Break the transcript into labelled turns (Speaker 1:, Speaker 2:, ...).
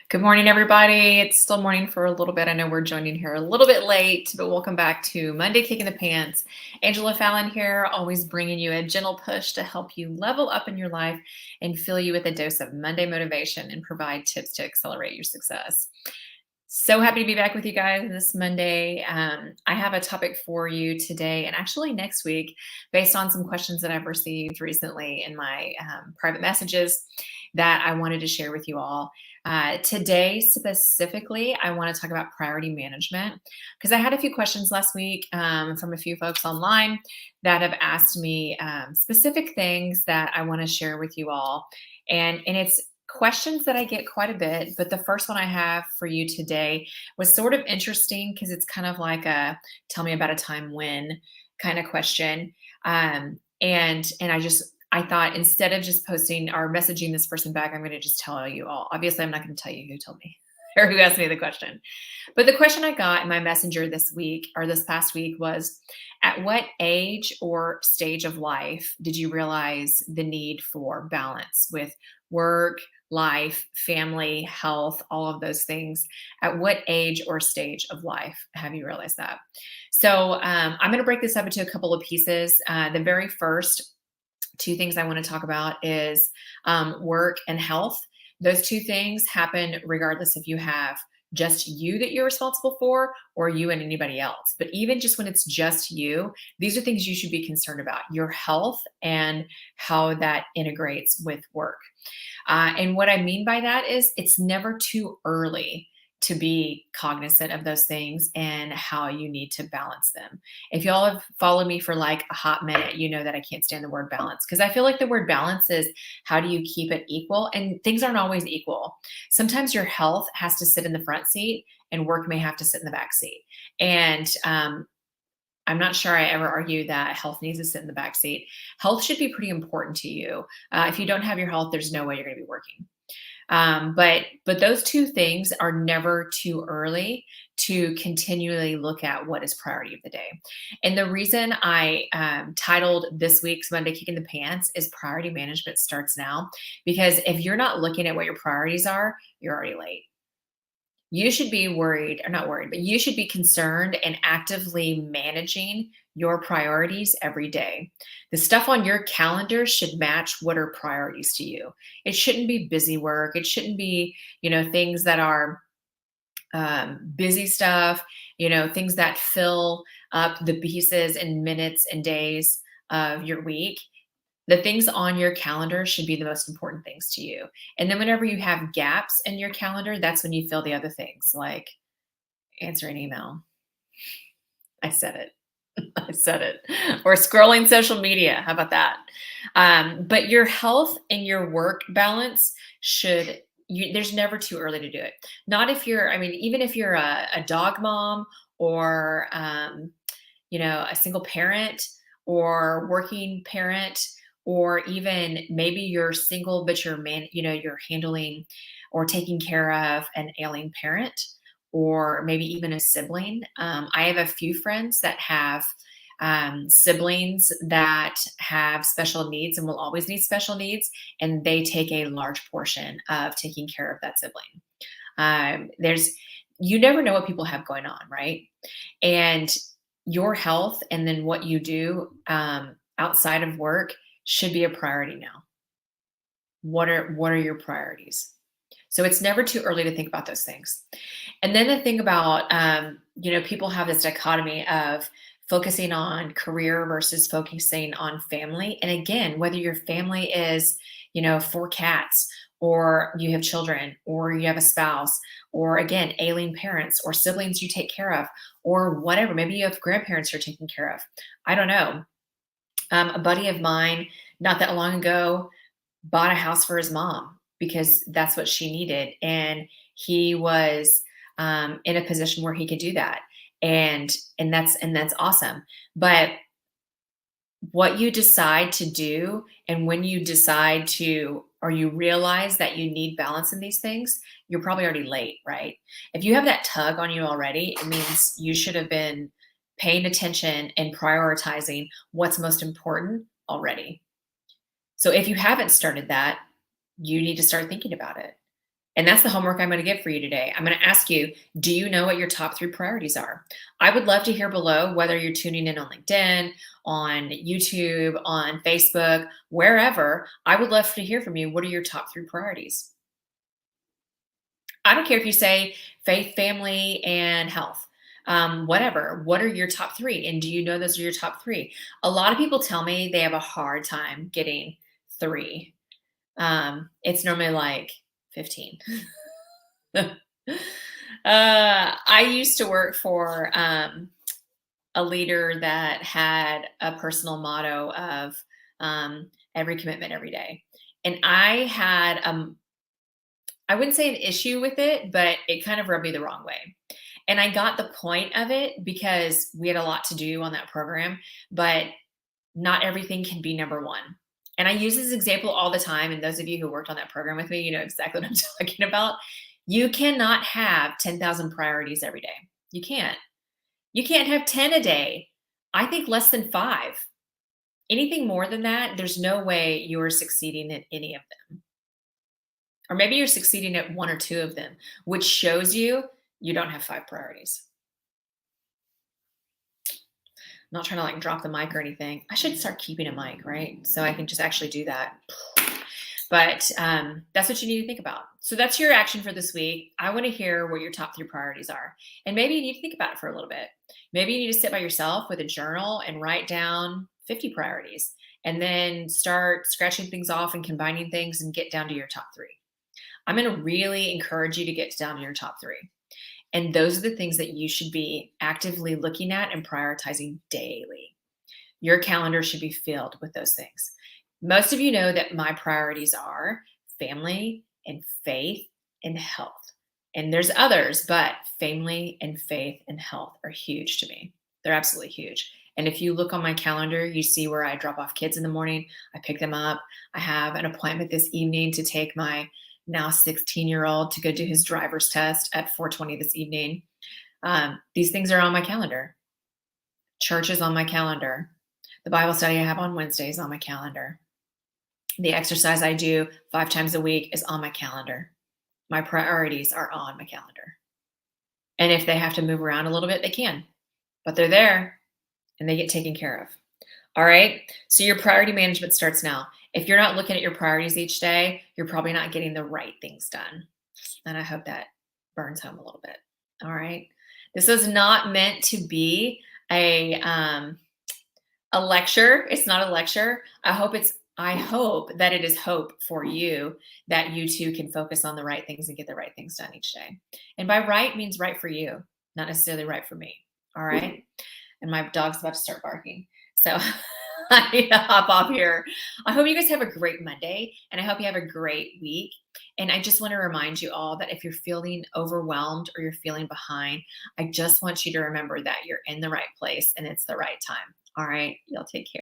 Speaker 1: Good morning, everybody. It's still morning for a little bit. I know we're joining here a little bit late, but welcome back to Monday Kick in the Pants. Angela Fallon here, always bringing you a gentle push to help you level up in your life and fill you with a dose of Monday motivation and provide tips to accelerate your success. So happy to be back with you guys this Monday. I have a topic for you today and actually next week based on some questions that I've received recently in my private messages that I wanted to share with you all. Today, specifically, I want to talk about priority management because I had a few questions last week from a few folks online that have asked me specific things that I want to share with you all. And it's questions that I get quite a bit, but the first one I have for you today was sort of interesting because it's kind of like a tell me about a time when kind of question. And I thought instead of just posting or messaging this person back, I'm going to just tell you all. Obviously, I'm not going to tell you who told me or who asked me the question. But the question I got in my messenger this week or this past week was, at what age or stage of life did you realize the need for balance with work, life, family, health, all of those things? At what age or stage of life have you realized that? So I'm going to break this up into a couple of pieces. The very first two things I want to talk about is work and health. Those two things happen regardless if you have just you that you're responsible for or you and anybody else. But even just when it's just you, these are things you should be concerned about, your health and how that integrates with work. And what I mean by that is it's never too early to be cognizant of those things and how you need to balance them. If y'all have followed me for like a hot minute, you know that I can't stand the word balance because I feel like the word balance is how do you keep it equal? And things aren't always equal. Sometimes your health has to sit in the front seat and work may have to sit in the back seat. And I'm not sure I ever argue that health needs to sit in the back seat. Health should be pretty important to you. If you don't have your health, there's no way you're going to be working. But those two things are never too early to continually look at what is priority of the day. And the reason I titled this week's Monday Kick in the Pants is priority management starts now. Because if you're not looking at what your priorities are, you're already late. You should be worried, or not worried, but you should be concerned and actively managing your priorities every day. The stuff on your calendar should match what are priorities to you. It shouldn't be busy work. It shouldn't be, things that are busy stuff, things that fill up the pieces and minutes and days of your week. The things on your calendar should be the most important things to you. And then whenever you have gaps in your calendar, that's when you fill the other things like answer an email. I said it. I said it. Or scrolling social media. How about that? But your health and your work balance there's never too early to do it. Not if even if you're a dog mom or, a single parent or working parent, or even maybe you're single, but you're handling or taking care of an ailing parent, or maybe even a sibling. I have a few friends that have siblings that have special needs and will always need special needs, and they take a large portion of taking care of that sibling. You never know what people have going on, right? And your health and then what you do outside of work should be a priority now. What are your priorities? So it's never too early to think about those things. And then the thing about, people have this dichotomy of focusing on career versus focusing on family. And again, whether your family is, 4 cats, or you have children, or you have a spouse, or again, ailing parents or siblings you take care of, or whatever. Maybe you have grandparents you're taking care of. I don't know. A buddy of mine, not that long ago, bought a house for his mom because that's what she needed. And he was in a position where he could do that. And that's awesome. But what you decide to do and when you decide to, or you realize that you need balance in these things, you're probably already late, right? If you have that tug on you already, it means you should have been paying attention and prioritizing what's most important already. So if you haven't started that, you need to start thinking about it. And that's the homework I'm going to give for you today. I'm going to ask you, do you know what your top 3 priorities are? I would love to hear below whether you're tuning in on LinkedIn, on YouTube, on Facebook, wherever. I would love to hear from you. What are your top 3 priorities? I don't care if you say faith, family, and health. Whatever. What are your top 3? And do you know those are your top 3? A lot of people tell me they have a hard time getting 3. It's normally like 15. I used to work for a leader that had a personal motto of every commitment every day. And I wouldn't say an issue with it, but it kind of rubbed me the wrong way. And I got the point of it because we had a lot to do on that program, but not everything can be number one. And I use this example all the time. And those of you who worked on that program with me, you know exactly what I'm talking about. You cannot have 10,000 priorities every day. You can't. You can't have 10 a day. I think less than 5. Anything more than that, there's no way you're succeeding in any of them. Or maybe you're succeeding at 1 or 2 of them, which shows you you don't have 5 priorities. I'm not trying to like drop the mic or anything. I should start keeping a mic, right? So I can just actually do that. But that's what you need to think about. So that's your action for this week. I want to hear what your top 3 priorities are. And maybe you need to think about it for a little bit. Maybe you need to sit by yourself with a journal and write down 50 priorities and then start scratching things off and combining things and get down to your top 3. I'm going to really encourage you to get down to your top 3. And those are the things that you should be actively looking at and prioritizing daily. Your calendar should be filled with those things. Most of you know that my priorities are family and faith and health. And there's others, but family and faith and health are huge to me. They're absolutely huge. And if you look on my calendar, you see where I drop off kids in the morning. I pick them up. I have an appointment this evening to take my now 16-year-old to go do his driver's test at 4:20 this evening. These things are on my calendar. Church is on my calendar. The Bible study I have on Wednesdays is on my calendar. The exercise I do 5 times a week is on my calendar. My priorities are on my calendar. And if they have to move around a little bit, they can, but they're there and they get taken care of. All right. So your priority management starts now. If you're not looking at your priorities each day, you're probably not getting the right things done. And I hope that burns home a little bit. All right. This is not meant to be a lecture. It's not a lecture. I hope that it is hope for you that you too can focus on the right things and get the right things done each day. And by right means right for you, not necessarily right for me. All right. And my dog's about to start barking. So I need to hop off here. I hope you guys have a great Monday and I hope you have a great week. And I just want to remind you all that if you're feeling overwhelmed or you're feeling behind, I just want you to remember that you're in the right place and it's the right time. All right. Y'all take care.